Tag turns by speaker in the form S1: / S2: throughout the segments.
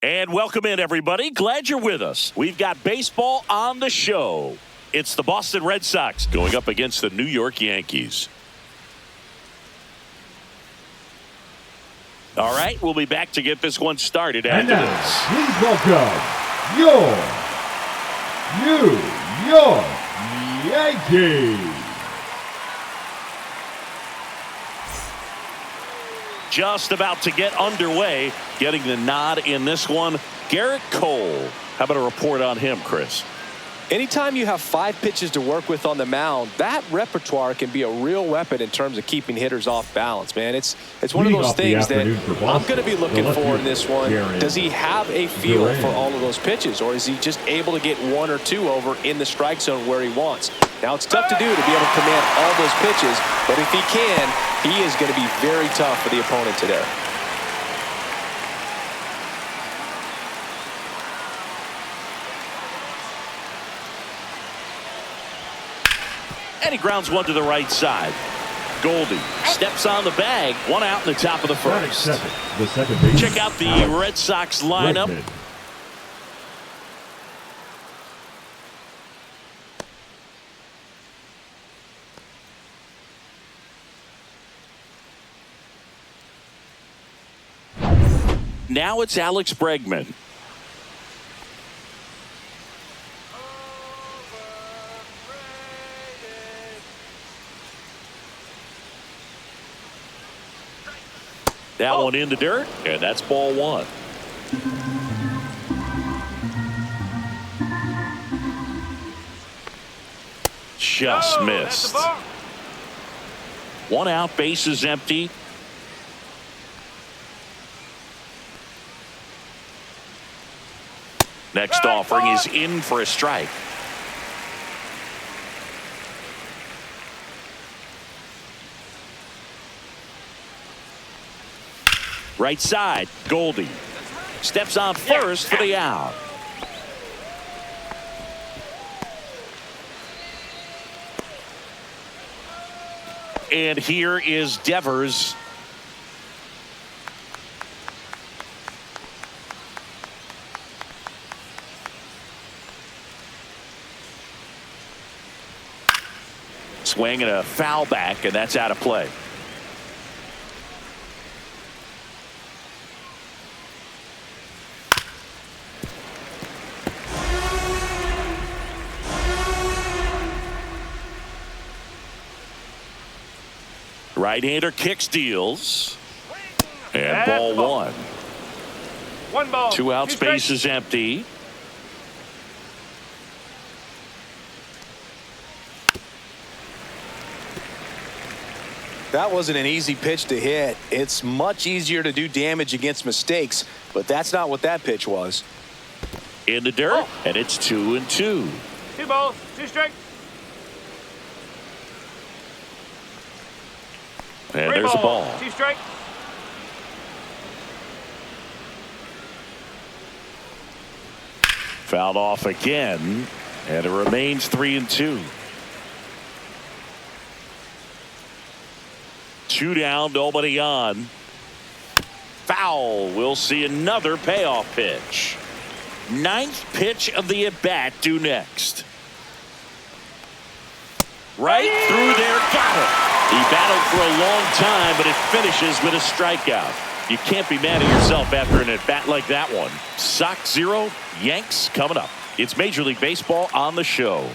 S1: And welcome in, everybody. Glad you're with us. We've got baseball on the show. It's the Boston Red Sox going up against the New York Yankees. All right, we'll be back to get this one started after this.
S2: Please welcome your New York Yankees.
S1: Just about to get underway, getting the nod in this one, Garrett Cole. How about a report on him, Chris?
S3: Anytime you have 5 pitches to work with on the mound, that repertoire can be a real weapon in terms of keeping hitters off balance, man. It's one of those things that I'm going to be looking for in this one. Does he have a feel for all of those pitches, or is he just able to get 1 or 2 over in the strike zone where he wants? Now, it's tough to do to be able to command all those pitches, but if he can, he is going to be very tough for the opponent today.
S1: And he grounds one to the right side. Goldie steps on the bag. 1 out in the top of the first. Check out the Red Sox lineup. Now it's Alex Bregman. That one in the dirt, and that's ball 1. Just missed. 1 out, base is empty. Next offering is in for a strike. Right side, Goldie steps on first for the out. And here is Devers. Swing and a foul back, and that's out of play. Right-hander kicks, deals, and ball 1.
S4: 1 ball.
S1: 2 out, space is empty.
S3: That wasn't an easy pitch to hit. It's much easier to do damage against mistakes, but that's not what that pitch was.
S1: In the dirt, and it's 2-2.
S4: 2 balls, 2 strikes.
S1: And there's a ball.
S4: 2 strikes.
S1: Fouled off again, and it remains 3-2. 2 down, nobody on. Foul. We'll see another payoff pitch. 9th pitch of the at-bat due next. Right through there, got it. He battled for a long time, but it finishes with a strikeout. You can't be mad at yourself after an at-bat like that one. Sox 0, Yanks coming up. It's Major League Baseball on the show.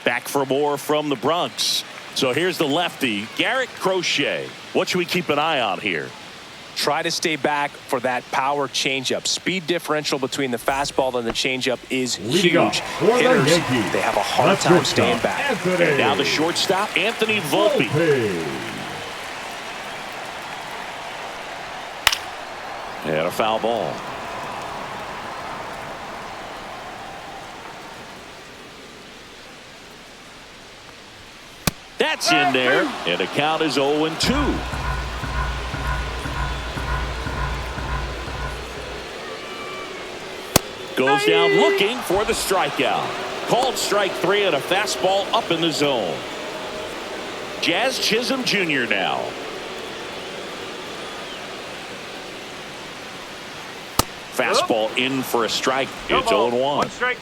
S1: Back for more from the Bronx. So here's the lefty, Garrett Crochet. What should we keep an eye on here?
S3: Try to stay back for that power changeup. Speed differential between the fastball and the changeup is huge. Hitters, they have a hard time staying back.
S1: And now the shortstop, Anthony Volpe. And a foul ball. That's in there, and the count is 0-2. Goes down looking for the strikeout. Called strike 3 and a fastball up in the zone. Jazz Chisholm Jr. now. Fastball in for a strike.
S4: No
S1: It's
S4: ball.
S1: 0-1.
S4: 1 strike.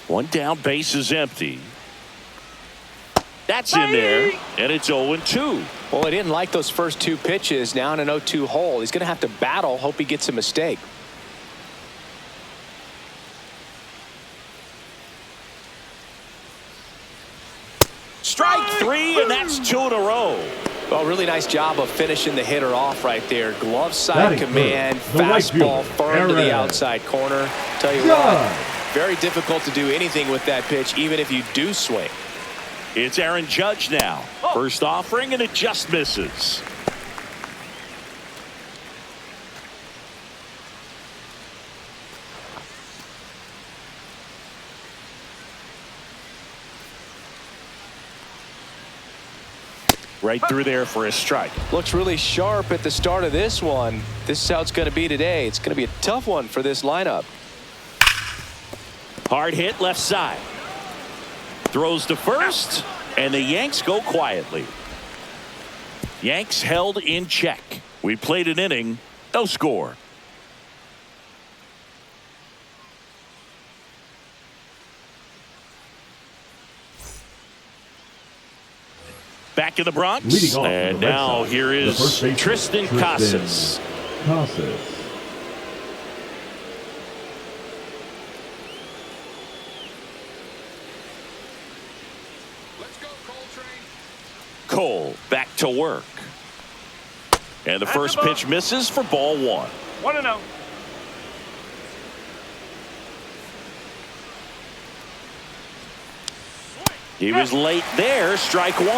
S1: One down, base is empty. That's in there, and it's 0-2.
S3: Well, he didn't like those first 2 pitches. Now in an 0-2 hole, he's going to have to battle, hope he gets a mistake.
S1: Strike 3, and that's 2 in a row.
S3: Well, really nice job of finishing the hitter off right there. Glove side command,
S2: right
S3: fastball
S2: fielder,
S3: firm to the
S2: Aaron.
S3: outside corner. Tell you
S2: Good.
S3: what, very difficult to do anything with that pitch, even if you do swing.
S1: It's Aaron Judge now. First offering, and it just misses. Right through there for a strike.
S3: Looks really sharp at the start of this one. This is how it's going to be today. It's going to be a tough one for this lineup.
S1: Hard hit left side. Throws to first, and the Yanks go quietly. Yanks held in check. We played an inning, no score. Back in the Bronx, and now here is Tristan Casas. Cole back to work. And the first pitch misses for ball 1.
S4: 1-0.
S1: He was late there, strike 1.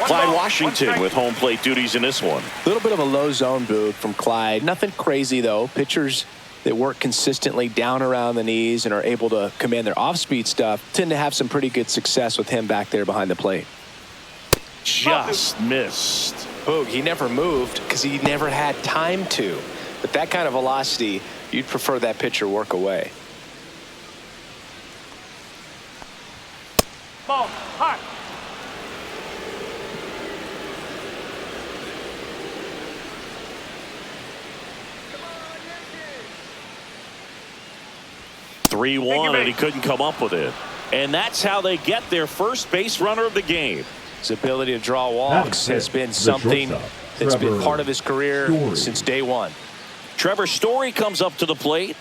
S1: Clyde Washington with home plate duties in this one.
S3: A little bit of a low zone boot from Clyde. Nothing crazy, though. Pitchers that work consistently down around the knees and are able to command their off-speed stuff tend to have some pretty good success with him back there behind the plate.
S1: Just missed.
S3: Boog, he never moved because he never had time to. But that kind of velocity, you'd prefer that pitcher work away.
S4: Ball. Hot.
S1: Come on, 3-1, and he couldn't come up with it. And that's how they get their first base runner of the game.
S3: His ability to draw walks has been something that's been part of his career since day one.
S1: Trevor Story comes up to the plate.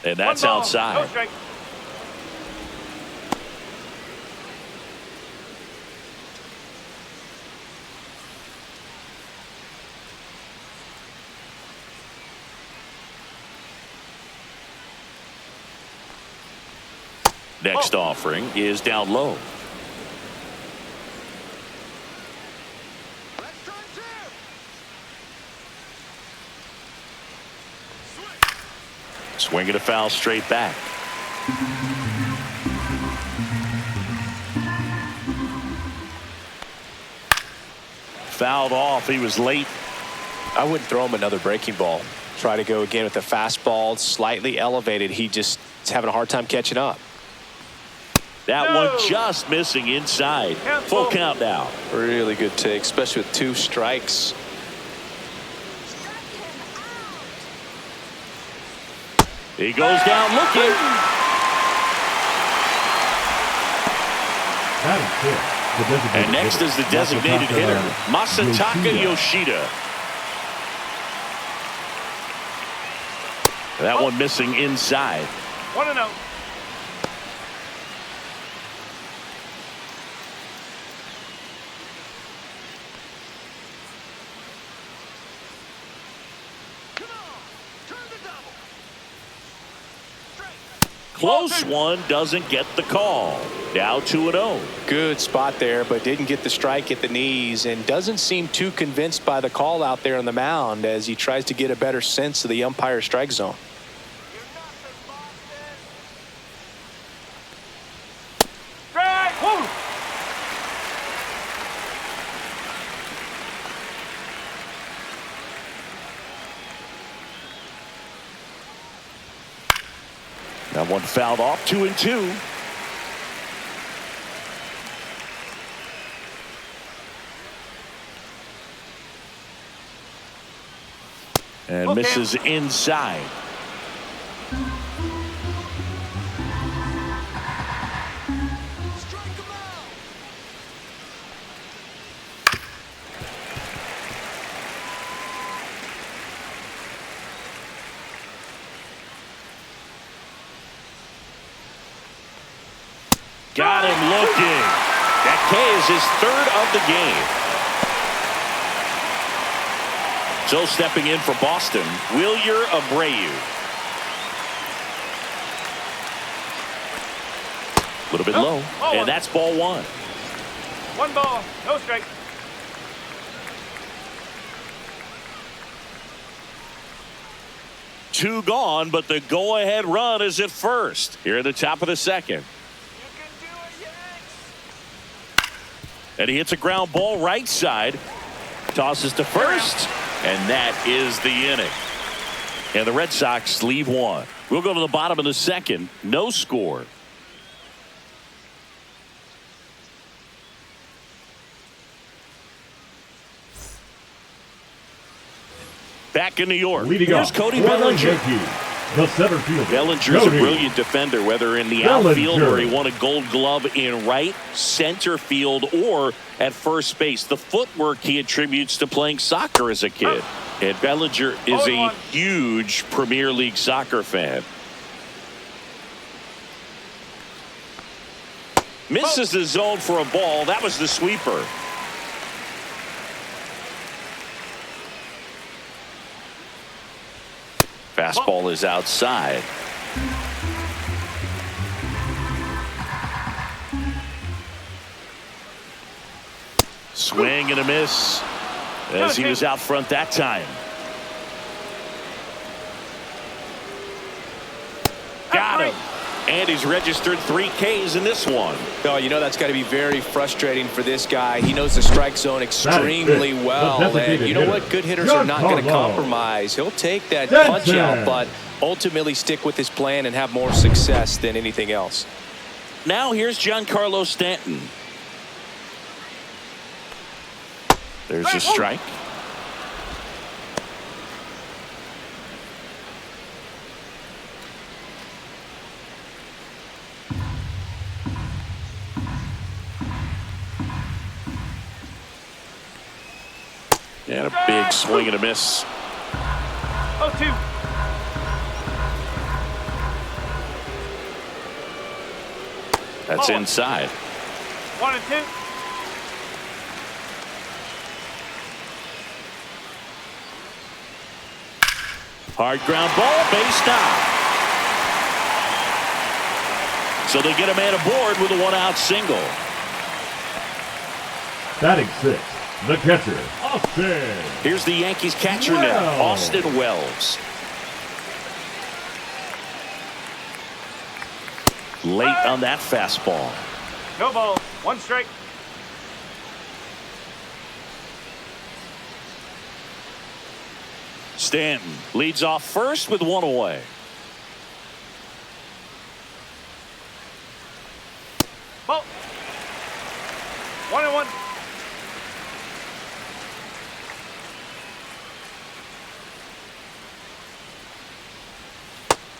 S1: And that's outside.
S4: No strike.
S1: Next offering is down low. Swinging a foul straight back. Fouled off. He was late.
S3: I wouldn't throw him another breaking ball. Try to go again with the fastball, slightly elevated. He just is having a hard time catching up.
S1: That one just missing inside. Full count now.
S3: Really good take, especially with 2 strikes.
S1: He goes down looking. And next is the designated hitter, Masataka Yoshida. That one missing inside.
S4: 1-0.
S1: Close one, doesn't get the call. Now 2-0.
S3: Good spot there, but didn't get the strike at the knees and doesn't seem too convinced by the call out there on the mound as he tries to get a better sense of the umpire strike zone.
S4: Strike. Woo.
S1: That one fouled off. 2-2. And misses inside. Got him looking. That K is his third of the game. So stepping in for Boston, Wilyer Abreu. A little bit low, and that's ball one.
S4: 1 ball, no strike.
S1: Two gone, but the go-ahead run is at first. Here at the top of the second. And he hits a ground ball right side. Tosses to first. And that is the inning. And the Red Sox leave one. We'll go to the bottom of the second. No score. Back in New York. Here's Cody Bellinger.
S2: The center fielder.
S1: Bellinger's a brilliant defender, whether in the outfield where he won a Gold Glove in right, center field, or at first base. The footwork he attributes to playing soccer as a kid. And Bellinger is a huge Premier League soccer fan. Misses the zone for a ball. That was the sweeper. Fastball is outside. Swing and a miss as he was out front that time. Got him. And he's registered 3 Ks in this one.
S3: Oh, you know that's got to be very frustrating for this guy. He knows the strike zone extremely well. And you know what? Good hitters are not going to compromise. He'll take that punch out, but ultimately stick with his plan and have more success than anything else.
S1: Now here's Giancarlo Stanton. There's a strike. And a big swing and a miss.
S4: 0-2.
S1: That's inside.
S4: 1 and 2.
S1: Hard ground ball, base down. So they get a man aboard with a 1-out single.
S2: Batting 6. The catcher, Austin.
S1: Here's the Yankees catcher now, Austin Wells. Late on that fastball.
S4: No ball, 1 strike.
S1: Stanton leads off first with 1 away.
S4: Ball. 1 and 1.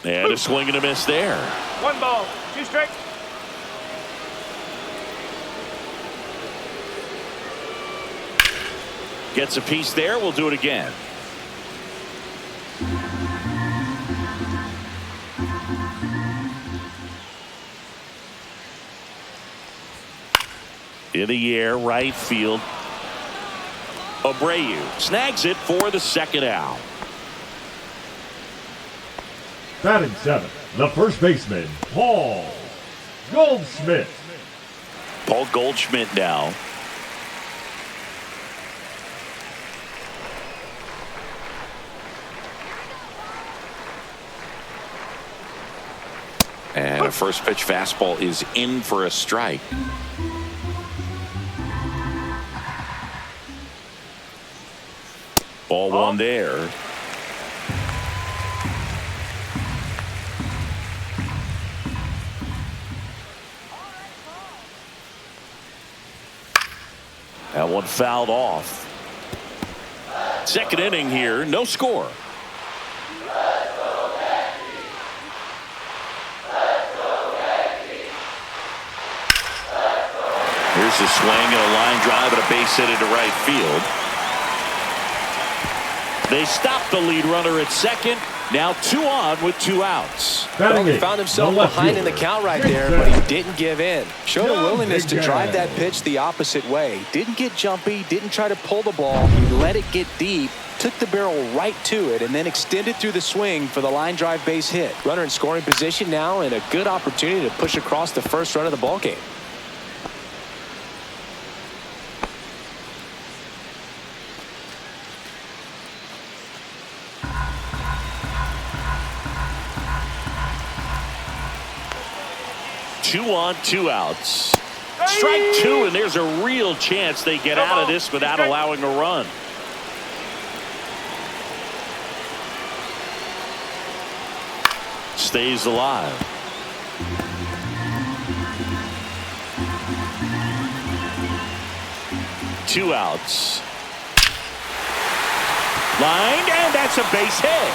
S1: And a swing and a miss there.
S4: 1 ball, 2 strikes.
S1: Gets a piece there. We'll do it again. In the air, right field. Abreu snags it for the 2nd out.
S2: Batting 7, the first baseman, Paul Goldschmidt.
S1: Paul Goldschmidt now. And a first pitch fastball is in for a strike. Ball 1 there. That one fouled off. 2nd inning here, no score. Here's a swing and a line drive and a base hit into right field. They stop the lead runner at second. Now 2 on with 2 outs.
S3: Well, he found himself behind in the count right there, but he didn't give in. Showed a willingness to drive that pitch the opposite way. Didn't get jumpy, didn't try to pull the ball. He let it get deep, took the barrel right to it, and then extended through the swing for the line drive base hit. Runner in scoring position now, and a good opportunity to push across the first run of the ball game.
S1: Two on, 2 outs. Strike 2, and there's a real chance they get out of this without allowing a run. Stays alive. Two outs. Lined, and that's a base hit.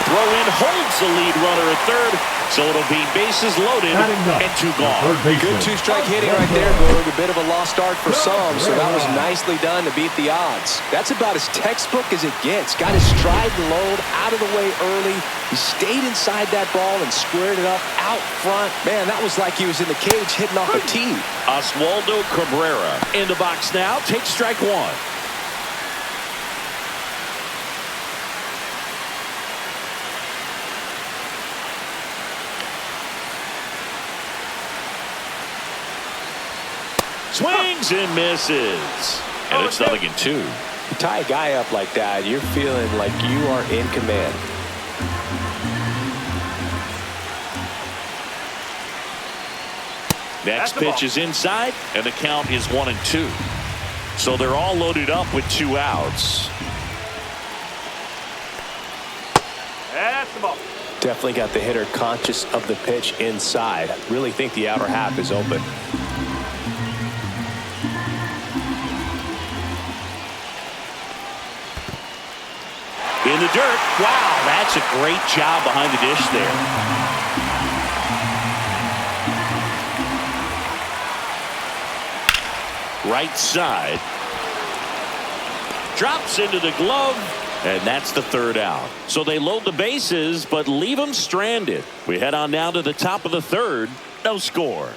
S1: Throw in holds the lead runner at third, so it'll be bases loaded and 2 gone.
S3: Good 2-strike hitting right there, Boog. A bit of a lost start for some, so that was nicely done to beat the odds. That's about as textbook as it gets. Got his stride and load out of the way early. He stayed inside that ball and squared it up out front. Man, that was like he was in the cage hitting off a tee.
S1: Oswaldo Cabrera in the box now. Takes strike 1. Swings and misses. And it's 0-2.
S3: You tie a guy up like that, you're feeling like you are in command.
S1: Next pitch is inside, and the count is 1-2. So they're all loaded up with 2 outs.
S4: That's the ball.
S3: Definitely got the hitter conscious of the pitch inside. Really think the outer half is open.
S1: In the dirt. Wow, that's a great job behind the dish there. Right side. Drops into the glove, and that's the 3rd out. So they load the bases, but leave them stranded. We head on now to the top of the 3rd. No score.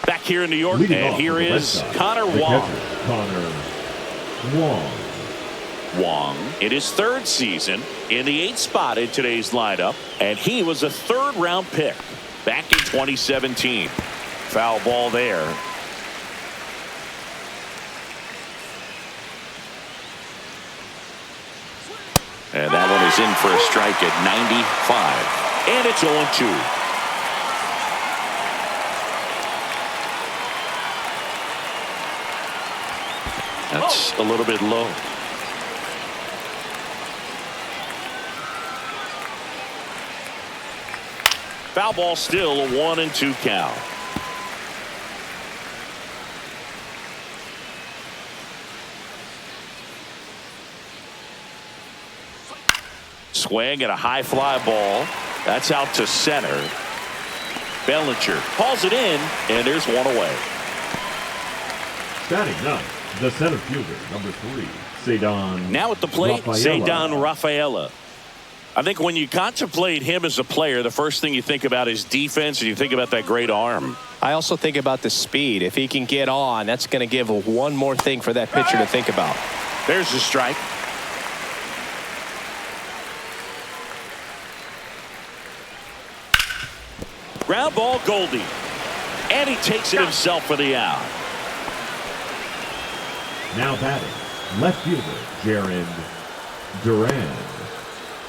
S1: Back here in New York, and here is Connor Wong. Wong in his 3rd season in the 8th spot in today's lineup, and he was a 3rd-round pick back in 2017. Foul ball there. And that one is in for a strike at 95. And it's 0-2. That's a little bit low. Foul ball still, a 1-2 count. Swing and a high fly ball. That's out to center. Bellinger hauls it in, and there's one away.
S2: Batting ninth, the center fielder, number 3, Ceddanne.
S1: Now at the plate, Ceddanne Rafaela. I think when you contemplate him as a player, the first thing you think about is defense, and you think about that great arm.
S3: I also think about the speed. If he can get on, that's going to give one more thing for that pitcher to think about.
S1: There's the strike. Ground ball, Goldie. And he takes it himself for the out.
S2: Now batting, left fielder, Jarren Duran.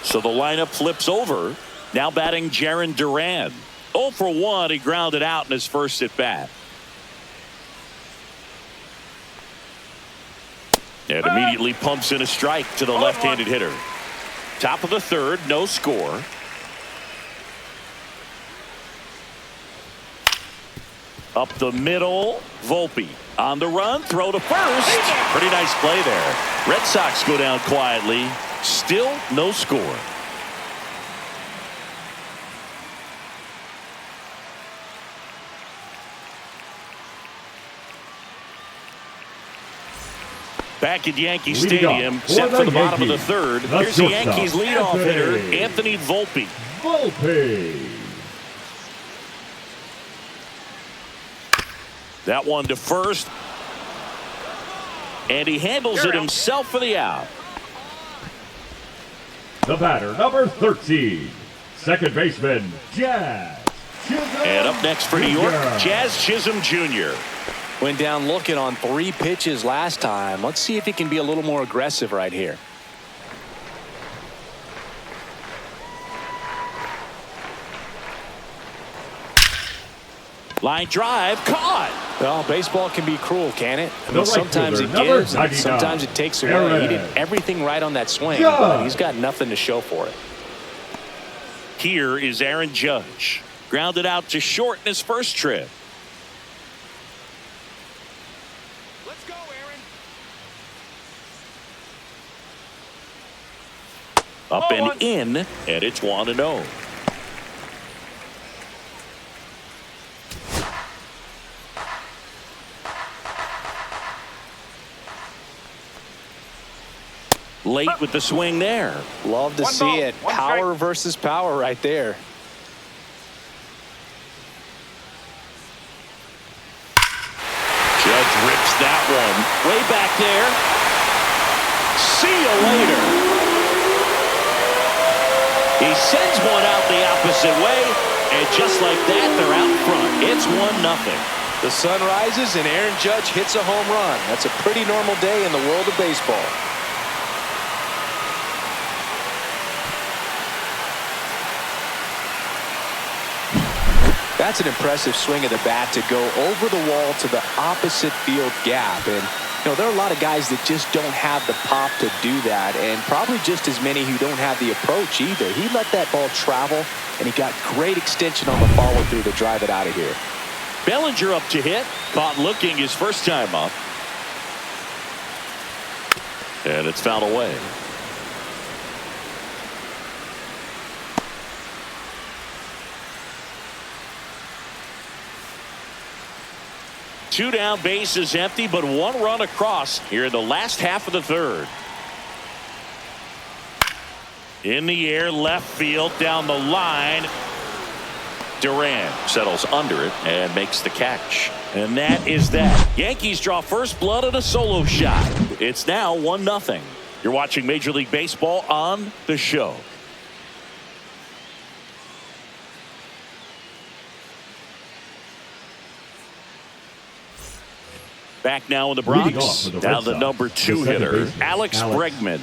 S1: So the lineup flips over. Now batting Jarren Duran. 0 for 1. He grounded out in his first at bat. And immediately pumps in a strike to the left-handed hitter. Top of the 3rd, no score. Up the middle, Volpe. On the run, throw to first. Pretty nice play there. Red Sox go down quietly. Still no score. Back at Yankee Stadium, set for the bottom of the third. Here's the Yankees leadoff hitter, Anthony Volpe. That one to first. And he handles it himself for the out.
S2: The batter, number 13, second baseman, Jazz Chisholm.
S1: And up next for New York, Jazz Chisholm Jr.
S3: Went down looking on 3 pitches last time. Let's see if he can be a little more aggressive right here.
S1: Line drive, caught.
S3: Well, baseball can be cruel, can it? I mean, sometimes it gives, and sometimes it takes away. He did everything right on that swing, but he's got nothing to show for it.
S1: Here is Aaron Judge. Grounded out to short in his first trip.
S4: Let's go, Aaron.
S1: Up and in, and it's 1-0. Late with the swing there.
S3: Love to see it. Power versus power right there.
S1: Judge rips that one way back there. See you later. He sends one out the opposite way, and just like that, they're out front. It's 1-0.
S3: The sun rises and Aaron Judge hits a home run. That's a pretty normal day in the world of baseball. That's an impressive swing of the bat to go over the wall to the opposite field gap. And, you know, there are a lot of guys that just don't have the pop to do that, and probably just as many who don't have the approach either. He let that ball travel, and he got great extension on the follow-through to drive it out of here.
S1: Bellinger up to hit. Caught looking his first time up. And it's fouled away. Two down, bases empty, but 1 run across here in the last half of the third. In the air, left field, down the line. Duran settles under it and makes the catch. And that is that. Yankees draw first blood on a solo shot. It's now 1-0. You're watching Major League Baseball on The Show. Back now in the Bronx. Now the number 2 hitter, Alex Bregman.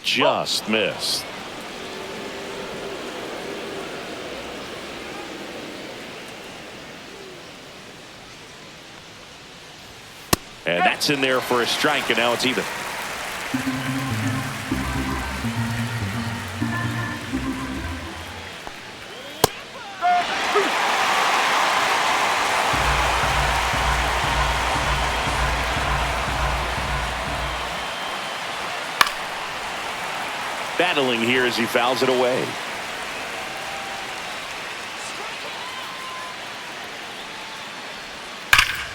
S1: Just missed. And that's in there for a strike, and now it's even. Battling here as he fouls it away.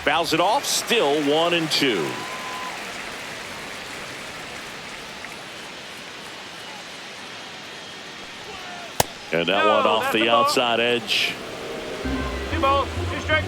S1: Fouls it off, still 1-2. And that one off the outside edge.
S4: 2 balls, 2 strikes.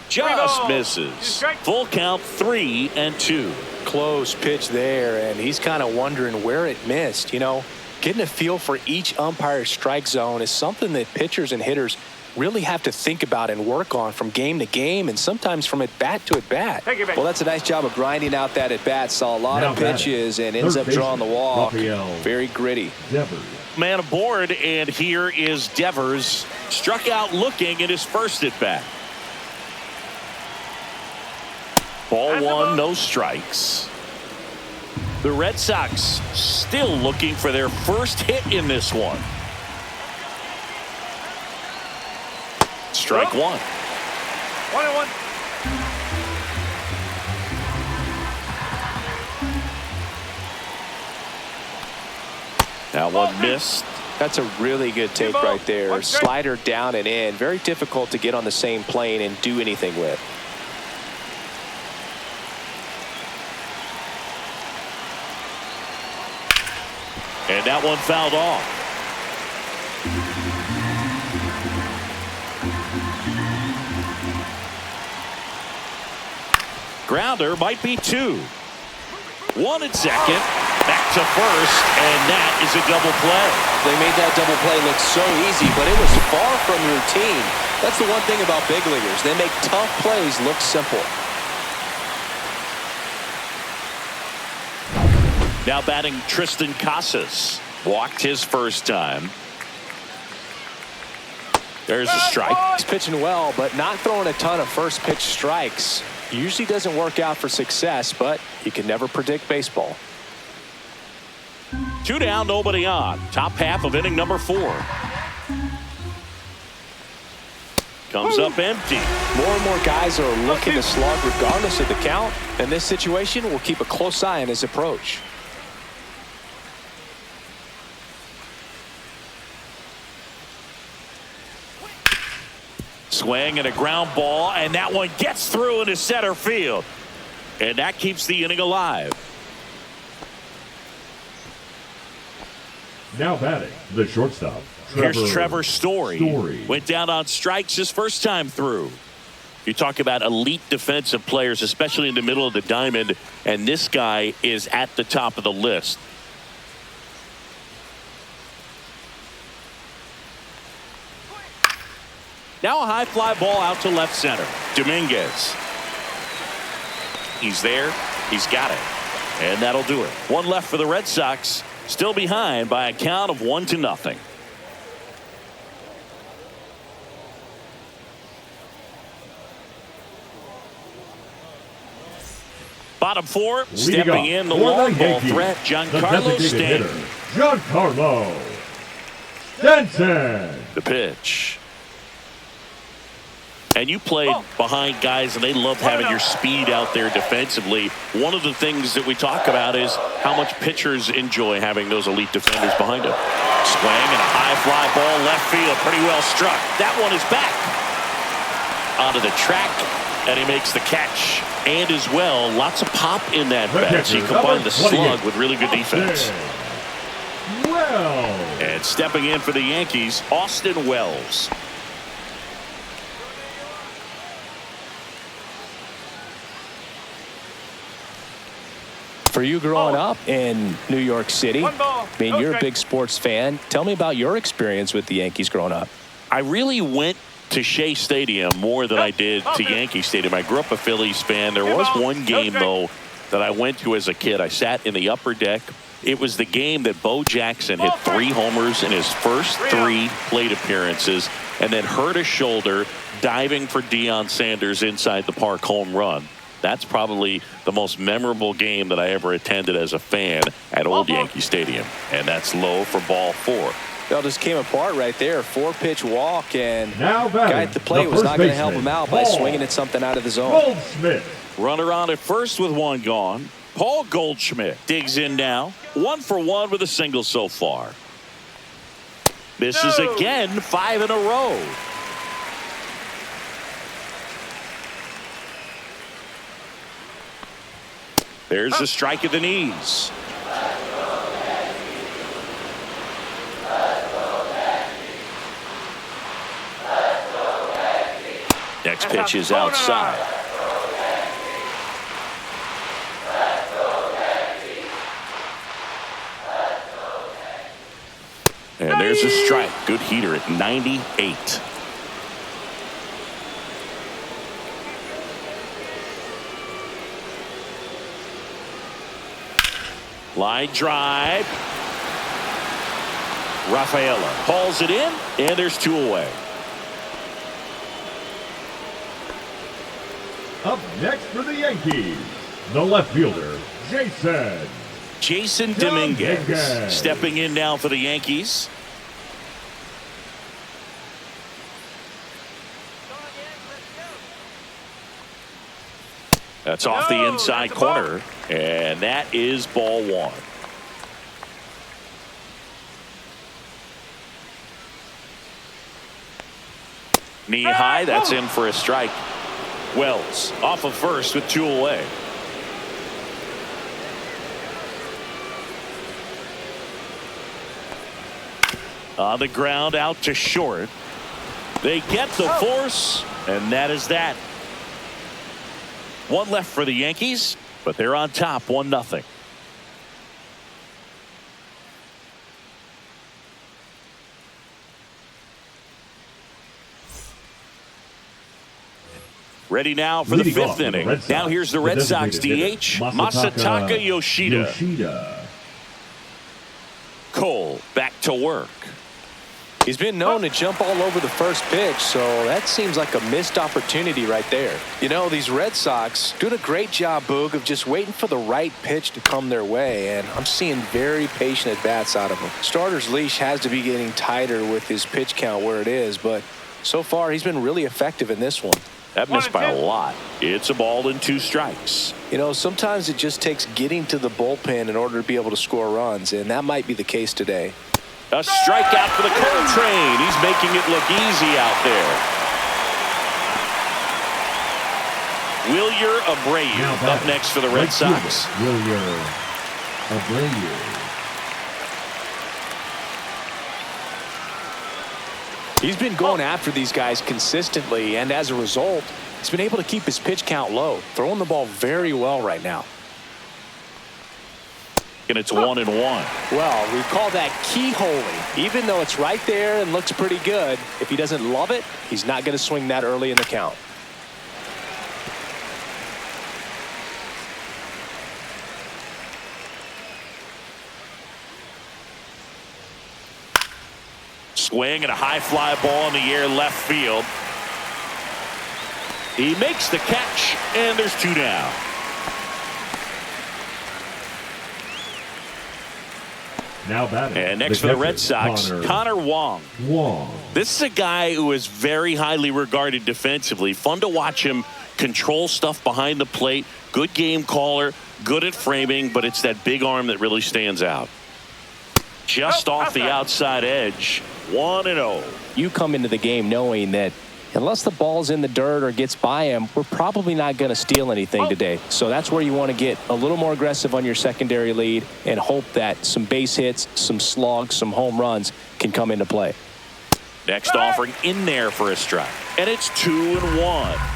S1: Just misses. Full count, 3-2.
S3: Close pitch there, and he's kind of wondering where it missed. You know, getting a feel for each umpire's strike zone is something that pitchers and hitters really have to think about and work on from game to game, and sometimes from at bat to at bat. Well, that's a nice job of grinding out that at bat. Saw a lot of pitches and ends up drawing the walk. Very gritty.
S1: Man aboard, and here is Devers. Struck out looking in his first at bat. Ball one, no strikes. The Red Sox still looking for their first hit in this one. Strike one.
S4: 1-1.
S1: That one missed.
S3: That's a really good take right there. Slider down and in. Very difficult to get on the same plane and do anything with.
S1: And that one fouled off. Grounder might be two. One at second. Back to first, and that is a double play.
S3: They made that double play look so easy, but it was far from routine. That's the one thing about big leaguers. They make tough plays look simple.
S1: Now batting Tristan Casas. Walked his first time. There's a strike.
S3: He's pitching well, but not throwing a ton of first pitch strikes. Usually doesn't work out for success, but you can never predict baseball.
S1: 2 down, nobody on. Top half of inning number 4. Comes up empty.
S3: More and more guys are looking to slug regardless of the count. In this situation, we'll keep a close eye on his approach.
S1: Swing and a ground ball, and that one gets through into center field. And that keeps the inning alive.
S2: Now batting, the shortstop.
S1: Here's Trevor Story. Went down on strikes his first time through. You talk about elite defensive players, especially in the middle of the diamond, and this guy is at the top of the list. Now a high fly ball out to left center. Dominguez. He's there. He's got it. And that'll do it. One left for the Red Sox. Still behind by a count of 1-0. Bottom 4, stepping in the long ball threat, Giancarlo Stanton.
S2: Giancarlo Stanton.
S1: The pitch. And you played behind guys, and they love having your speed out there defensively. One of the things that we talk about is how much pitchers enjoy having those elite defenders behind them. Swing and a high fly ball left field, pretty well struck. That one is back onto the track, and he makes the catch. And as well, lots of pop in that bat. So you combine the slug with really good defense. And stepping in for the Yankees, Austin Wells.
S3: For you growing up in New York City, I mean, you're a big sports fan. Tell me about your experience with the Yankees growing up.
S1: I really went to Shea Stadium more than I did to Yankee Stadium. I grew up a Phillies fan. There was one game, though, that I went to as a kid. I sat in the upper deck. It was the game that Bo Jackson hit 3 homers in his first 3 plate appearances and then hurt his shoulder diving for Deion Sanders' inside the park home run. That's probably the most memorable game that I ever attended as a fan at Old Yankee Stadium. And that's low for ball 4.
S3: It all just came apart right there. 4-pitch walk, and
S2: now
S3: guy at the plate was not going to help him out by swinging at something out of the zone.
S2: Goldschmidt.
S1: Runner on at first with 1 gone. Paul Goldschmidt digs in now. 1 for 1 with a single so far. This is again 5 in a row. There's a strike at the knees. Next pitch is outside. And there's a strike. Good heater at 98. Line drive. Rafaela hauls it in, and there's 2 away.
S2: Up next for the Yankees, the left fielder,
S1: Jason Dominguez stepping in now for the Yankees. That's off the inside corner, and that is ball one. Knee high, that's in for a strike. Wells off of first with 2 away. On the ground out to short. They get the force, and that is that. One left for the Yankees, but they're on top 1-0. Ready now for the 5th inning. Now here's the Red Sox DH, Masataka Yoshida. Cole back to work.
S3: He's been known to jump all over the first pitch, so that seems like a missed opportunity right there. You know, these Red Sox doing a great job, Boog, of just waiting for the right pitch to come their way, and I'm seeing very patient at-bats out of him. Starter's leash has to be getting tighter with his pitch count where it is, but so far he's been really effective in this one.
S1: That missed by a lot. It's a ball and 2 strikes.
S3: You know, sometimes it just takes getting to the bullpen in order to be able to score runs, and that might be the case today.
S1: A strikeout for the Coltrane. He's making it look easy out there. Wilyer Abreu up next for the Red Sox.
S2: Wilyer Abreu.
S3: He's been going after these guys consistently, and as a result, he's been able to keep his pitch count low, throwing the ball very well right now.
S1: And it's 1-1.
S3: Well, we call that keyholing. Even though it's right there and looks pretty good, if he doesn't love it, he's not going to swing that early in the count.
S1: Swing and a high fly ball in the air left field. He makes the catch, and there's 2 down.
S2: Now batting.
S1: And next for the Red Sox, Connor Wong. This is a guy who is very highly regarded defensively. Fun to watch him control stuff behind the plate. Good game caller, good at framing, but it's that big arm that really stands out. Just off the outside edge. 1-0.
S3: You come into the game knowing that unless the ball's in the dirt or gets by him, we're probably not going to steal anything today. So that's where you want to get a little more aggressive on your secondary lead and hope that some base hits, some slugs, some home runs can come into play.
S1: Next offering in there for a strike. And it's 2-1.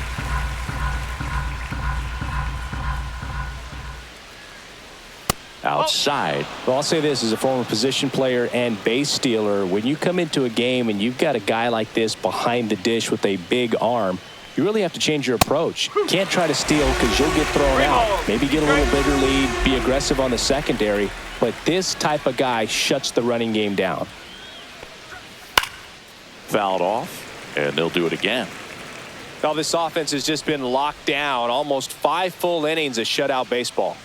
S1: Outside.
S3: Well, I'll say this as a former position player and base stealer. When you come into a game and you've got a guy like this behind the dish with a big arm, you really have to change your approach. You can't try to steal because you'll get thrown out. Maybe get a little bigger lead, be aggressive on the secondary. But this type of guy shuts the running game down.
S1: Fouled off, and they'll do it again.
S3: Now, this offense has just been locked down. Almost 5 full innings of shutout baseball.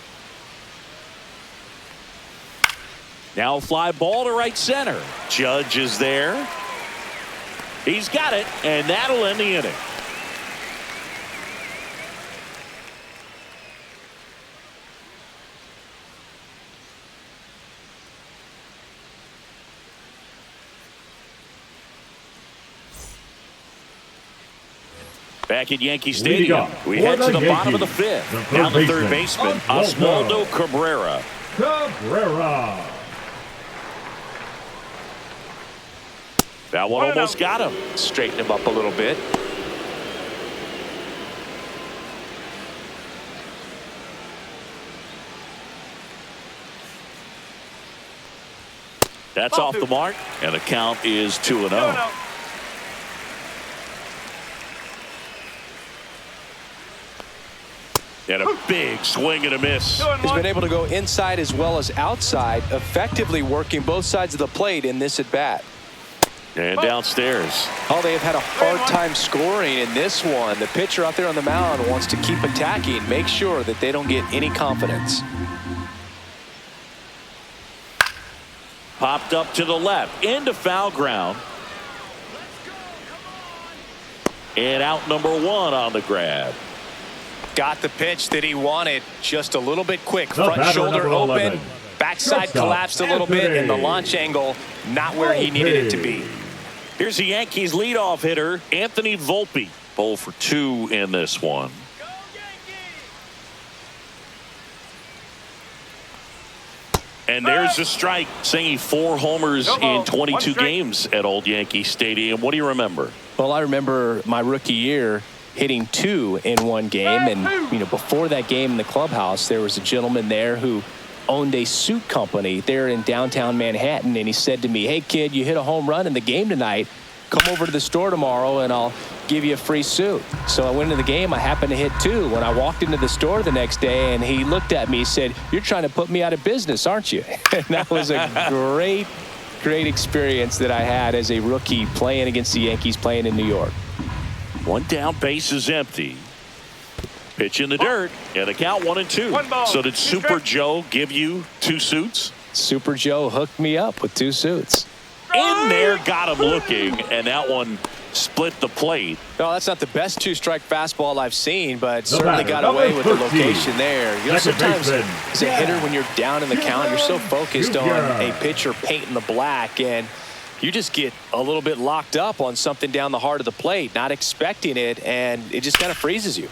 S1: Now a fly ball to right center. Judge is there. He's got it, and that'll end the inning. Back at Yankee Stadium, we head to the bottom of the 5th. Now the third baseman, Oswaldo Cabrera. That one almost got him.
S3: Straighten him up a little bit.
S1: That's off the mark, and the count is 2-0. And a big swing and a miss.
S3: He's been able to go inside as well as outside, effectively working both sides of the plate in this at-bat.
S1: And downstairs.
S3: Oh, they have had a hard time scoring in this one. The pitcher out there on the mound wants to keep attacking, make sure that they don't get any confidence.
S1: Popped up to the left, into foul ground. And out number one on the grab.
S3: Got the pitch that he wanted, just a little bit quick.
S2: The
S3: Front shoulder open,
S2: 11.
S3: backside
S2: Shortstop,
S3: collapsed a little bit, and the
S2: Anthony.
S3: launch angle not where he needed it to be.
S1: Here's the Yankees leadoff hitter, Anthony Volpe. 0 for 2 in this one. And there's the strike, singing 4 homers in 22 games at Old Yankee Stadium. What do you remember?
S3: Well, I remember my rookie year hitting 2 in one game, and before that game in the clubhouse, there was a gentleman there who owned a suit company there in downtown Manhattan, and he said to me, "Hey kid, you hit a home run in the game tonight. Come over to the store tomorrow and I'll give you a free suit." So I went into the game. I happened to hit 2. When I walked into the store the next day, and he looked at me, he said, "You're trying to put me out of business, aren't you?" And that was a great experience that I had as a rookie playing against the Yankees, playing in New York.
S1: 1 down, base is empty. Pitch in the dirt, and the count 1-2. So did Super Joe give you 2 suits?
S3: Super Joe hooked me up with 2 suits.
S1: In there, got him looking, and that one split the plate.
S3: No, that's not the best 2-strike fastball I've seen, but
S2: The
S3: certainly
S2: batter,
S3: got away with the
S2: number 13.
S3: location there.
S2: Second
S3: Sometimes
S2: baseman.
S3: as a hitter, when you're down in the count, you're so focused on
S2: Yeah.
S3: a pitcher painting the black, and you just get a little bit locked up on something down the heart of the plate, not expecting it, and it just kind of freezes you.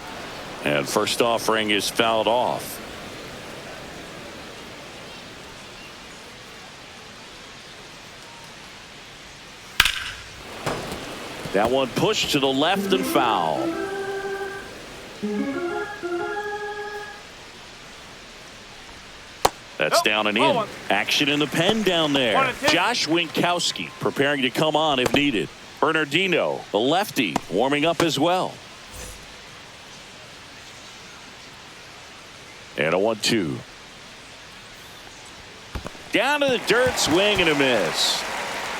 S1: And first offering is fouled off. That one pushed to the left and foul. That's down and in. Action in the pen down there. Josh Winkowski preparing to come on if needed. Bernardino, the lefty, warming up as well. And a 1-2. Down to the dirt, swing and a miss.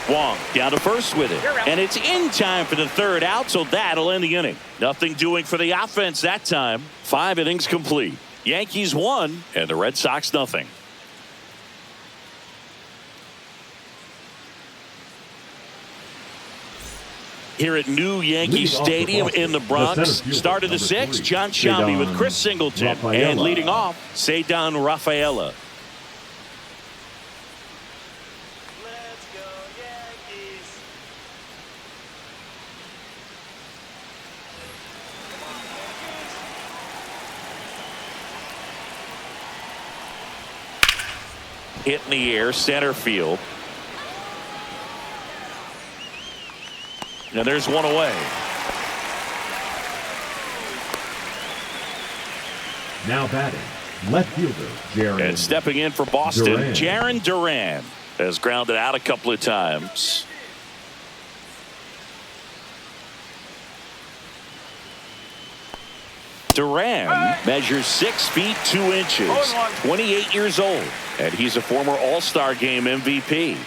S1: Wong down to first with it. And it's in time for the 3rd out, so that'll end the inning. Nothing doing for the offense that time. 5 innings complete. Yankees 1 and the Red Sox nothing. Here at New Yankee Stadium in the Bronx, start of the 6th, John Shelby with Chris Singleton.
S2: Rafaela.
S1: And leading off, Cedar Rafaela.
S4: Let's go Yankees.
S1: Hit in the air, center field. Now there's one away.
S2: Now batting, left fielder, Jaron.
S1: And stepping in for Boston,
S2: Duran.
S1: Jarren Duran has grounded out a couple of times. Duran measures 6 feet 2 inches, 28 years old, and he's a former All-Star Game MVP.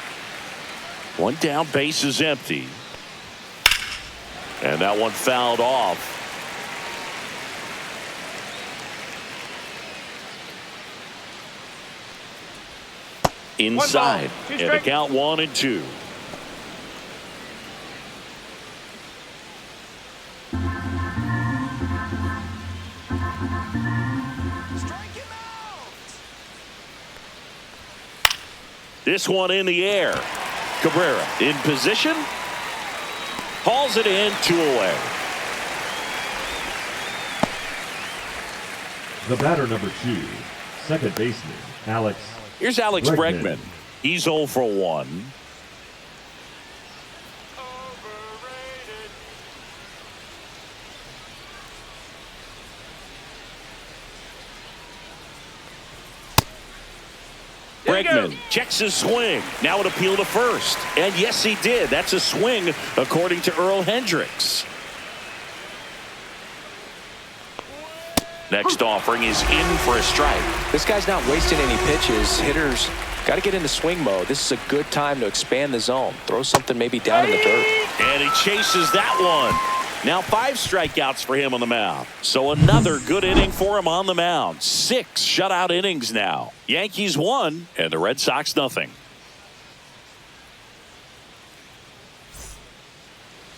S1: 1 down, base is empty. And that one fouled off. Inside, and the count 1-2. This one in the air. Cabrera in position. Hauls it in, 2 away.
S2: The batter number 2, second baseman, Alex.
S1: Here's Alex Bregman.
S2: Bregman.
S1: He's 0 for 1. Bregman checks his swing. Now an appeal to first. And yes, he did. That's a swing, according to Earl Hendricks. Next offering is in for a strike.
S3: This guy's not wasting any pitches. Hitters Got to get into swing mode. This is a good time to expand the zone. Throw something maybe down in the dirt.
S1: And he chases that one. Now 5 strikeouts for him on the mound. So another good inning for him on the mound. 6 shutout innings now. Yankees 1 and the Red Sox nothing.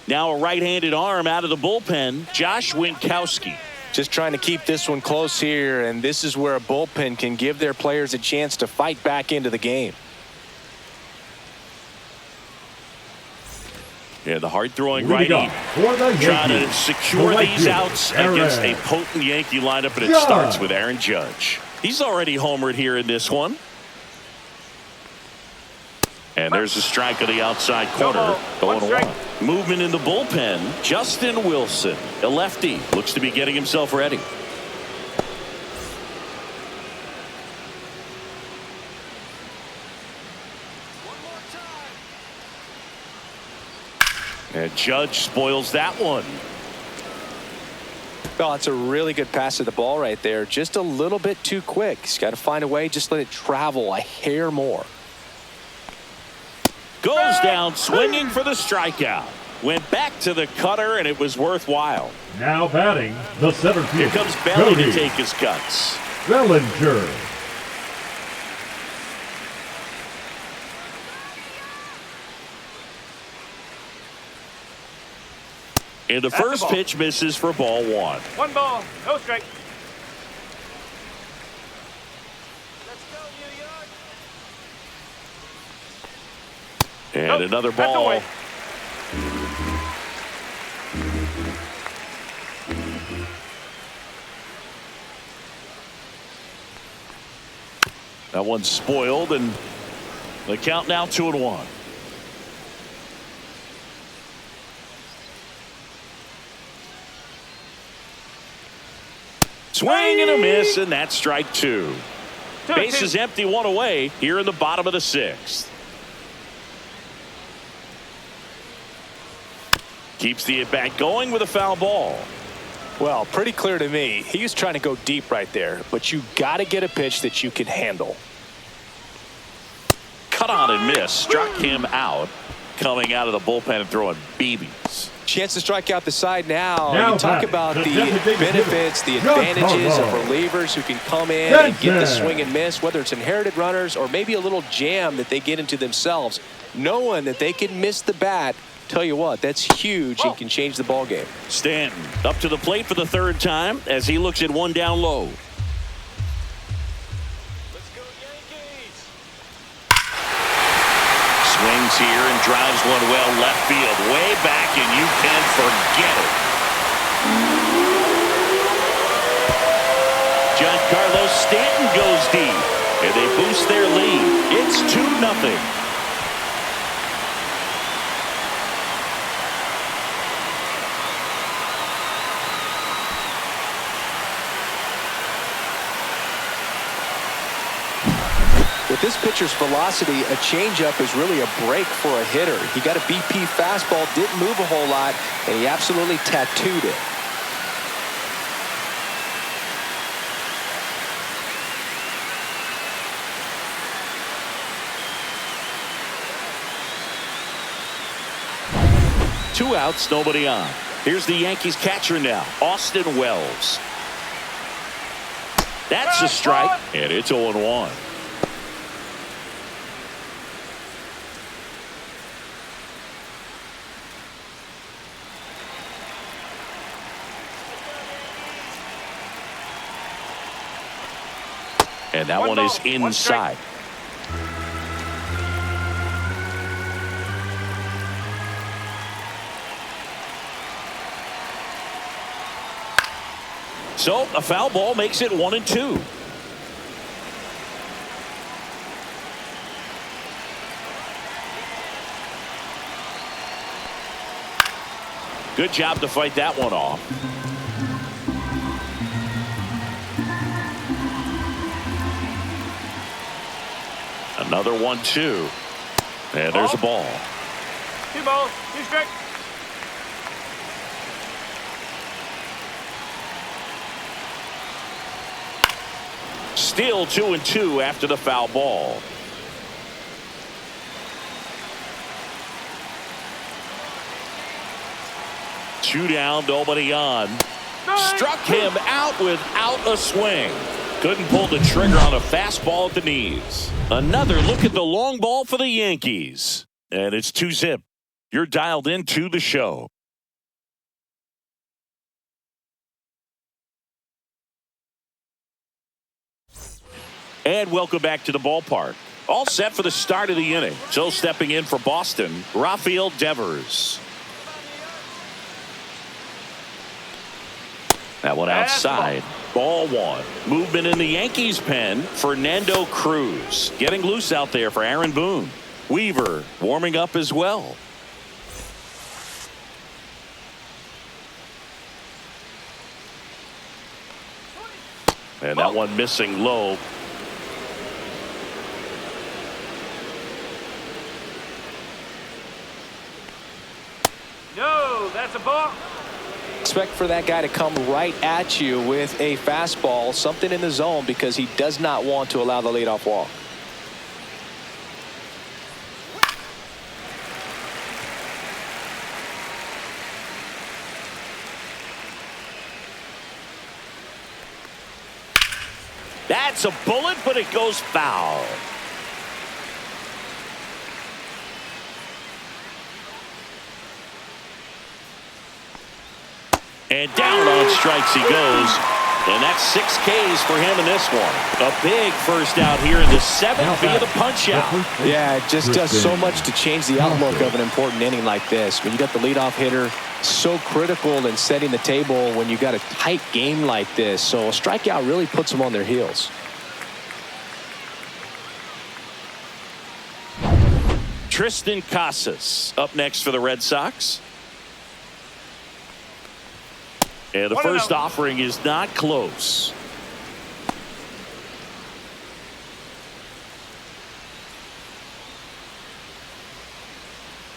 S1: Now a right-handed arm out of the bullpen, Josh Winkowski.
S3: Just trying to keep this one close here, and this is where a bullpen can give their players a chance to fight back into the game.
S1: Yeah, the hard-throwing righty trying to secure these outs against a potent Yankee lineup, and it starts with Aaron Judge. He's already homered here in this one. And there's a strike on the outside corner. 0-1. Movement in the bullpen. Justin Wilson, a lefty, looks to be getting himself ready. And Judge spoils that one.
S3: Oh, it's a really good pass to the ball right there. Just a little bit too quick. He's got to find a way. Just let it travel a hair more.
S1: Goes down swinging for the strikeout. Went back to the cutter, and it was worthwhile.
S2: Now batting, the center fielder.
S1: Here comes Belly to take his cuts.
S2: Bellinger.
S1: And the first pitch misses for ball 1.
S4: 1 ball, no strike. Let's go, New York.
S1: And another ball. That one's spoiled, and the count now 2-1. Swing and a miss, and that's strike 2. Base is empty, 1 away here in the bottom of the 6th. Keeps the at-bat going with a foul ball.
S3: Well, pretty clear to me. He was trying to go deep right there, but you got to get a pitch that you can handle.
S1: Cut on and miss. Struck him out. Coming out of the bullpen and throwing BBs.
S3: Chance to strike out the side now. You talk about the benefits, the advantages of relievers who can come in and get the swing and miss, whether it's inherited runners or maybe a little jam that they get into themselves. Knowing that they can miss the bat, tell you what, that's huge and can change the ball game.
S1: Stanton up to the plate for the 3rd time as he looks at one down low.
S4: Let's go, Yankees.
S1: Swings here and drives one well left field, way back, and you can forget it. Giancarlo Stanton goes deep, and they boost their lead. It's 2-0.
S3: With this pitcher's velocity, a changeup is really a break for a hitter. He got a BP fastball, didn't move a whole lot, and he absolutely tattooed it.
S1: Two outs, nobody on. Here's the Yankees catcher now, Austin Wells. That's a strike, and it's 0-1. And that one is inside. So a foul ball makes it 1-2. Good job to fight that one off. Another 1-2. And there's a ball.
S4: 2 balls, 2 strikes.
S1: Still 2-2 after the foul ball. 2 down, nobody on. Struck him out without a swing. Couldn't pull the trigger on a fastball at the knees. Another look at the long ball for the Yankees. And it's 2-zip. You're dialed into the show. And welcome back to the ballpark. All set for the start of the inning. So stepping in for Boston, Rafael Devers. That one outside. Ball 1. Movement in the Yankees pen. Fernando Cruz getting loose out there for Aaron Boone. Weaver warming up as well. And that one missing low.
S4: No, that's a ball.
S3: Expect for that guy to come right at you with a fastball, something in the zone, because he does not want to allow the leadoff walk.
S1: That's a bullet, but it goes foul. And down on strikes he goes. And that's 6 Ks for him in this one. A big first out here in the 7th via the punch out.
S3: Yeah, it just does so much to change the outlook of an important inning like this. When you got the leadoff hitter, so critical in setting the table when you got a tight game like this. So a strikeout really puts them on their heels.
S1: Tristan Casas up next for the Red Sox. And the first offering is not close.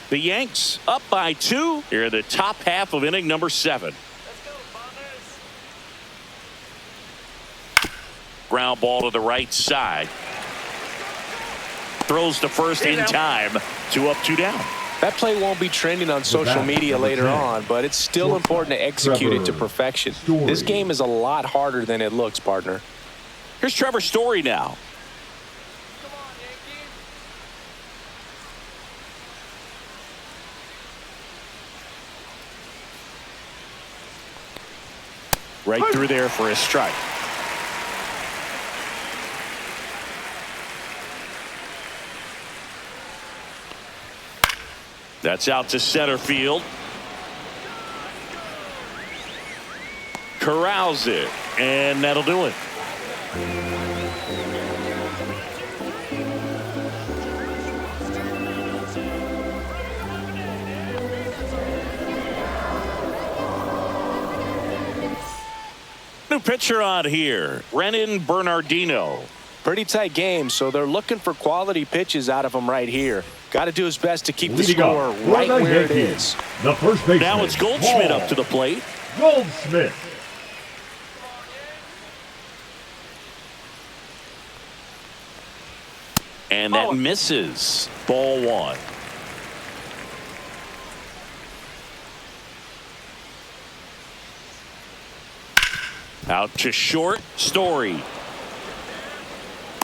S1: The Yanks up by 2 here in the top half of inning number 7.
S4: Let's go, Bombers.
S1: Ground ball to the right side. Throws to first in time. 2 up, 2 down.
S3: That play won't be trending on social media later on, but it's still important to execute it to perfection. This game is a lot harder than it looks, partner.
S1: Here's Trevor Story now.
S4: Come on, Yankees.
S1: Right through there for a strike. That's out to center field. Corrals it, and that'll do it. New pitcher on here, Renan Bernardino.
S3: Pretty tight game, so they're looking for quality pitches out of him right here. Got to do his best to keep the score right where it is.
S2: The first baseman.
S1: Now it's Goldschmidt up to the plate.
S2: Goldschmidt.
S1: And that misses. Ball 1. Out to short, Story.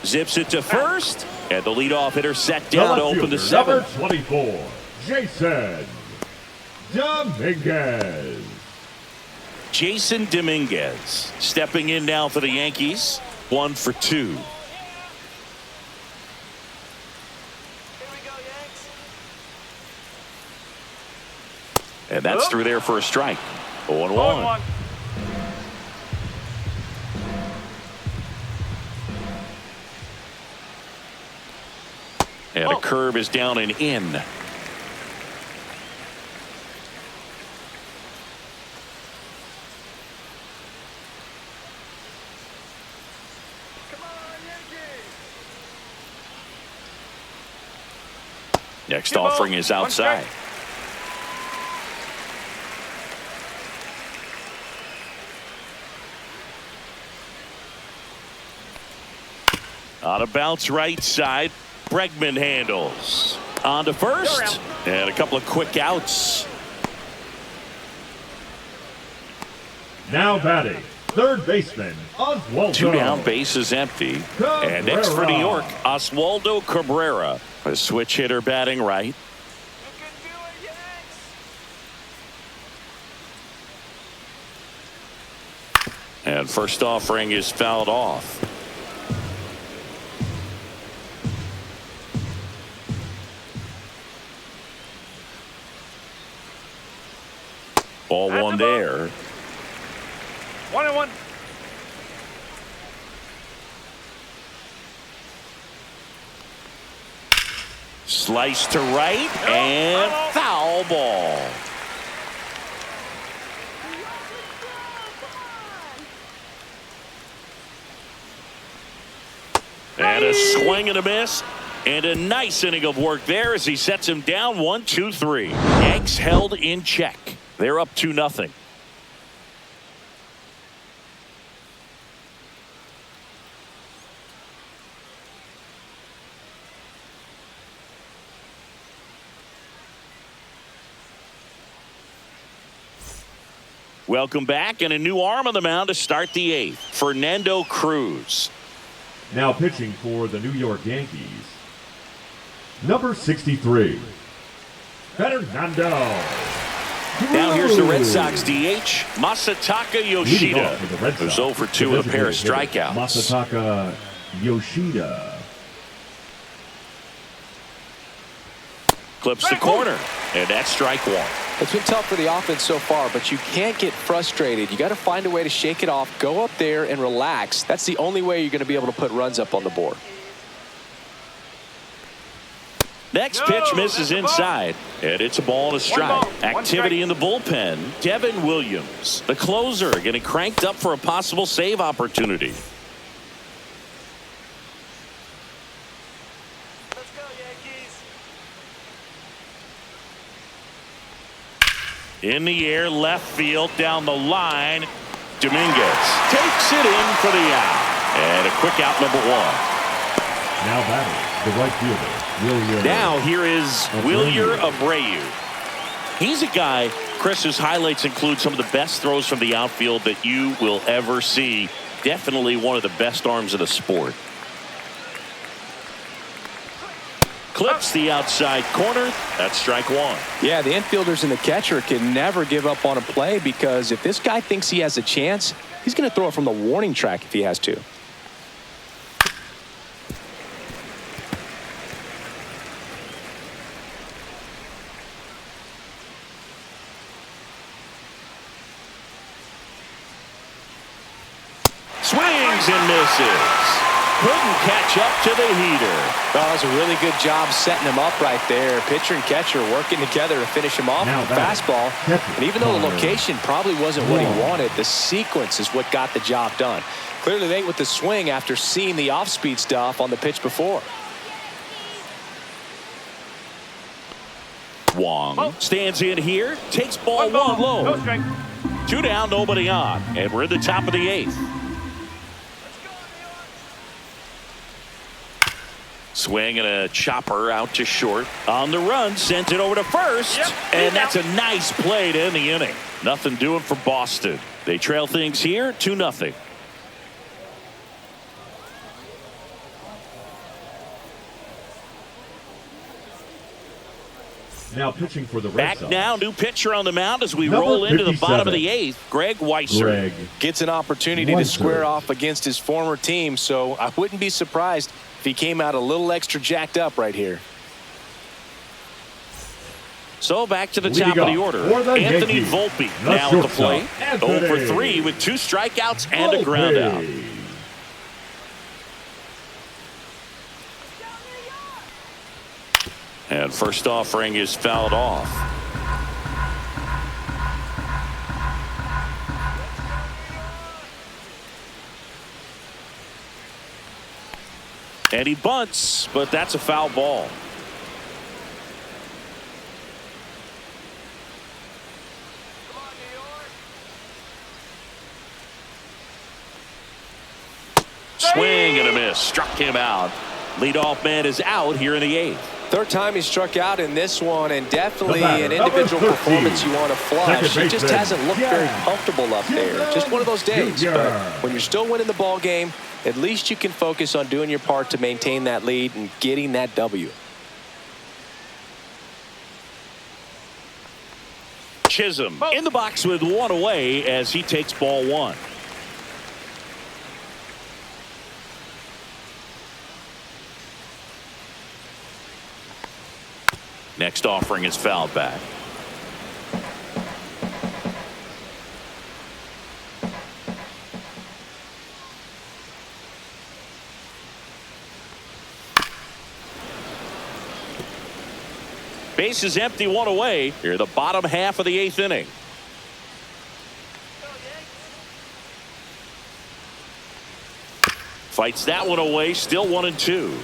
S1: Zips it to first. And the leadoff hitter set down to open the 7th.
S2: Number 24, Jason Dominguez.
S1: Jason Dominguez stepping in now for the Yankees. 1 for 2.
S4: Here we go, Yanks.
S1: And that's through there for a strike. 0-1.
S4: 0-1.
S1: And a curve is down and in.
S4: Come on, Yankees.
S1: Next offering is outside. On a bounce right side. Bregman handles. On to first. And a couple of quick outs.
S2: Now batting, third baseman, Oswaldo.
S1: 2 down, base is empty.
S2: Cabrera.
S1: And next for New York, Oswaldo Cabrera. A switch hitter batting right.
S4: You can do it, Yanks!
S1: And first offering is fouled off. Ball one there.
S4: 1-1.
S1: Slice to right and foul ball. And a swing and a miss. And a nice inning of work there as he sets him down 1-2-3. Yanks held in check. They're up 2-0. Welcome back, and a new arm on the mound to start the 8th. Fernando Cruz.
S2: Now pitching for the New York Yankees, number 63, Fernando.
S1: Now here's the Red Sox DH, Masataka Yoshida, who's 0 for 2 with a pair of strikeouts.
S2: Masataka Yoshida.
S1: Clips the corner, and that's strike 1.
S3: It's been tough for the offense so far, but you can't get frustrated. You got to find a way to shake it off, go up there and relax. That's the only way you're going to be able to put runs up on the board.
S1: Next pitch misses inside, and it's a ball and a strike. Activity in the bullpen. Devin Williams, the closer, getting cranked up for a possible save opportunity.
S4: Let's go, Yankees!
S1: In the air, left field, down the line. Dominguez takes it in for the out. And a quick out, number 1.
S2: Now batting, the right fielder, Wilyer.
S1: Now here is Wilyer Abreu. He's a guy, Chris, whose highlights include some of the best throws from the outfield that you will ever see. Definitely one of the best arms of the sport. Clips the outside corner. That's strike 1.
S3: Yeah, the infielders and the catcher can never give up on a play, because if this guy thinks he has a chance, he's going to throw it from the warning track if he has to.
S1: Swings and misses. Couldn't catch up to the heater.
S3: Oh, that was a really good job setting him up right there. Pitcher and catcher working together to finish him off with a fastball. And even though the location probably wasn't what he wanted, the sequence is what got the job done. Clearly late with the swing after seeing the off-speed stuff on the pitch before.
S1: Wong stands in here, takes ball 1 low.
S4: No strike.
S1: 2 down, nobody on. And we're at the top of the 8th. Swing and a chopper out to short. On the run, sent it over to first. And that's a nice play to end the inning. Nothing doing for Boston. They trail things here 2-0.
S2: Now pitching for the Red
S1: Back
S2: Sox.
S1: now, new pitcher on the mound as we
S2: Number
S1: roll into the
S2: 57.
S1: bottom of the 8th. Greg Weisser.
S3: Gets an opportunity to square off against his former team, so I wouldn't be surprised if he came out a little extra jacked up right here.
S1: So back to the top of the order. Anthony
S2: Yankees,
S1: Volpe
S2: the
S1: now at the
S2: shortstop,
S1: plate.
S2: Anthony
S1: 0 for 3 with 2 strikeouts and a ground out. And first offering is fouled off. And he bunts, but that's a foul ball. Swing and a miss. Struck him out. Leadoff man is out here in the 8th.
S3: Third time he struck out in this one, and definitely an individual performance you want to flush. He just hasn't looked very comfortable up there. Just one of those days. But when you're still winning the ball game, at least you can focus on doing your part to maintain that lead and getting that W.
S1: Chisholm in the box with one away as he takes ball one. Next offering is fouled back. Base is empty, one away. Here, the bottom half of the 8th inning. Fights that one away, still 1-2.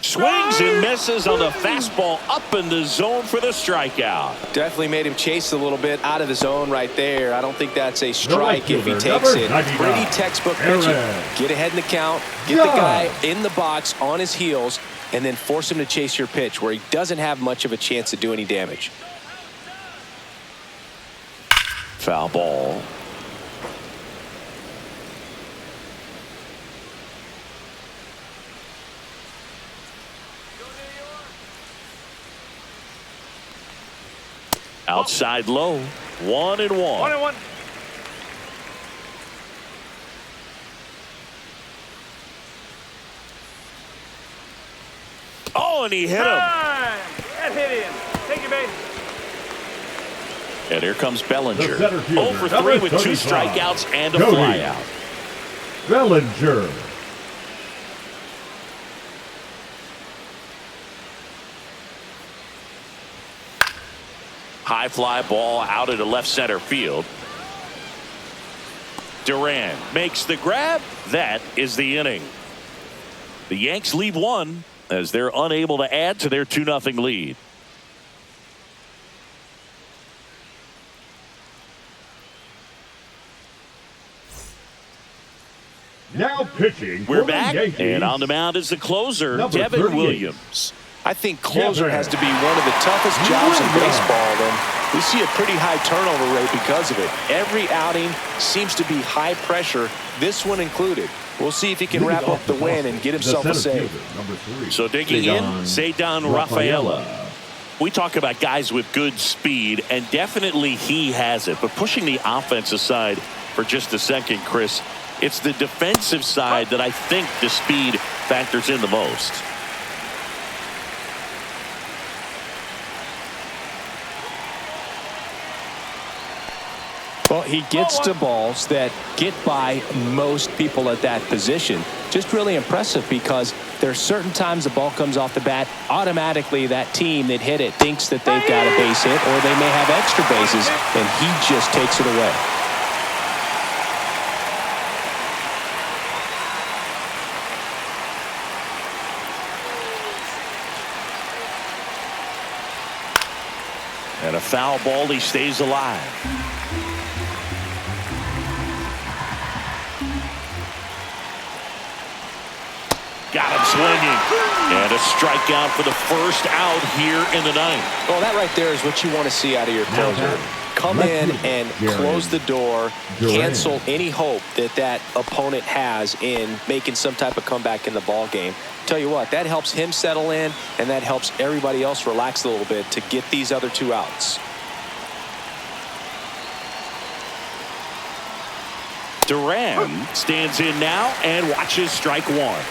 S1: Swings and misses on the fastball up in the zone for the strikeout.
S3: Definitely made him chase a little bit out of the zone right there. I don't think that's a strike if he takes it. Pretty textbook pitching. Get ahead in the count, get the guy in the box on his heels, and then force him to chase your pitch where he doesn't have much of a chance to do any damage.
S1: Foul ball. Outside low, 1-1.
S4: 1-1.
S1: Oh, and he hit him.
S4: That hit him. Take your base.
S1: And here comes Bellinger. 0 for 3
S2: number
S1: with 2
S2: 35.
S1: strikeouts and a
S2: Cody
S1: flyout.
S2: Bellinger.
S1: High fly ball out into left center field. Duran makes the grab. That is the inning. The Yanks leave one as they're unable to add to their 2-0 lead.
S2: Now pitching.
S1: We're
S2: for the
S1: back,
S2: Yankees.
S1: and on the mound is the closer,
S2: Number
S1: Devin
S2: 38.
S1: Williams.
S3: I think closer has to be one of the toughest jobs in baseball, and we see a pretty high turnover rate because of it. Every outing seems to be high pressure, this one included. We'll see if he can wrap up the win and get himself a save.
S1: So digging in, Cedar Rafaela. We talk about guys with good speed, and definitely he has it. But pushing the offense aside for just a second, Chris, it's the defensive side that I think the speed factors in the most.
S3: Well, he gets to balls that get by most people at that position. Just really impressive because there's certain times the ball comes off the bat, automatically that team that hit it thinks that they've got a base hit or they may have extra bases, and he just takes it away.
S1: And a foul ball, he stays alive. Got him swinging. And a strikeout for the first out here in the ninth.
S3: Well, that right there is what you want to see out of your closer. Come in and close the door, cancel any hope that that opponent has in making some type of comeback in the ball game. Tell you what, that helps him settle in, and that helps everybody else relax a little bit to get these other 2 outs.
S1: Duran stands in now and watches strike one.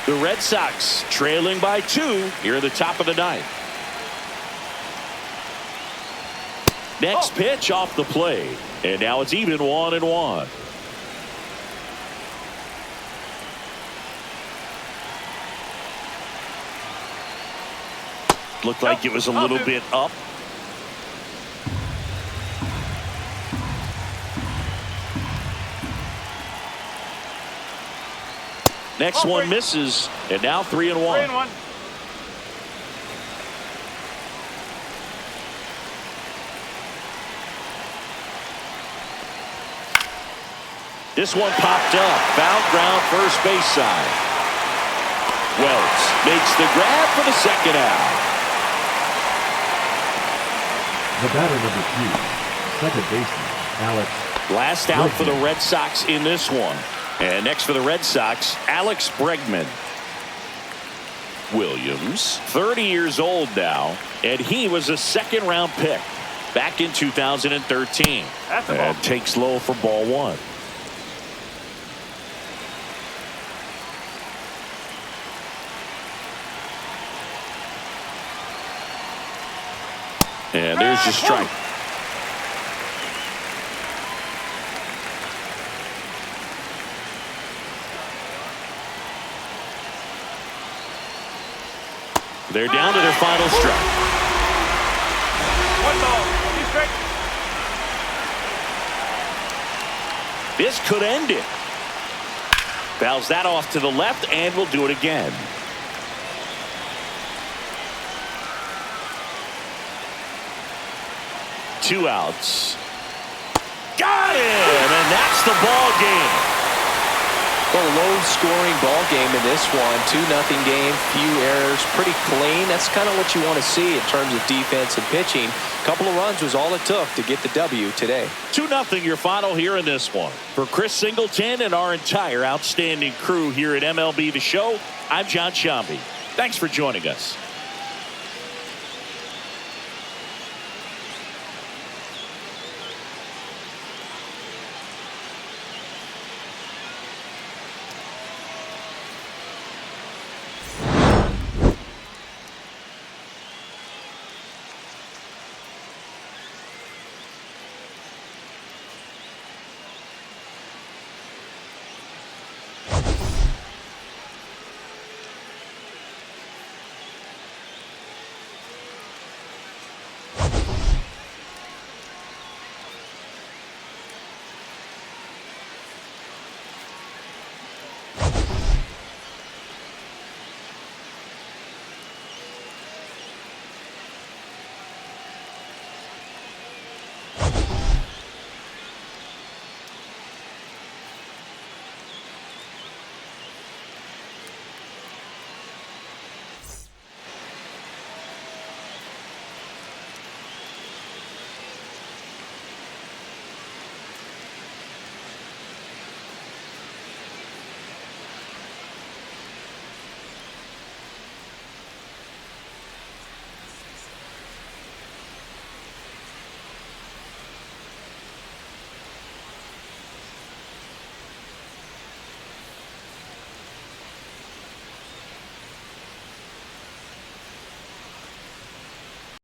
S1: The Red Sox trailing by 2 here at the top of the ninth. Next pitch off the plate, and now it's even 1-1. Looked like it was a little bit up. Next one misses, and now 3-1.
S4: 3-1.
S1: This one popped up. Foul ground, first base side. Wells makes the grab for the second out.
S2: The batter number 2, second baseman, Alex.
S1: Last out for the Red Sox in this one. And next for the Red Sox, Alex Bregman. Williams, 30 years old now, and he was a second-round pick back in 2013. And takes low for ball 1. And there's the strike. They're down to their final strike.
S4: 1 ball. 2 strikes.
S1: This could end it. Fouls that off to the left, and will do it again. Two outs. Got him, and that's the ball game.
S3: A low-scoring ball game in this one. 2-0 game, few errors, pretty clean. That's kind of what you want to see in terms of defense and pitching. A couple of runs was all it took to get the W today.
S1: 2-0 your final here in this one. For Chris Singleton and our entire outstanding crew here at MLB The Show, I'm John Shambi. Thanks for joining us.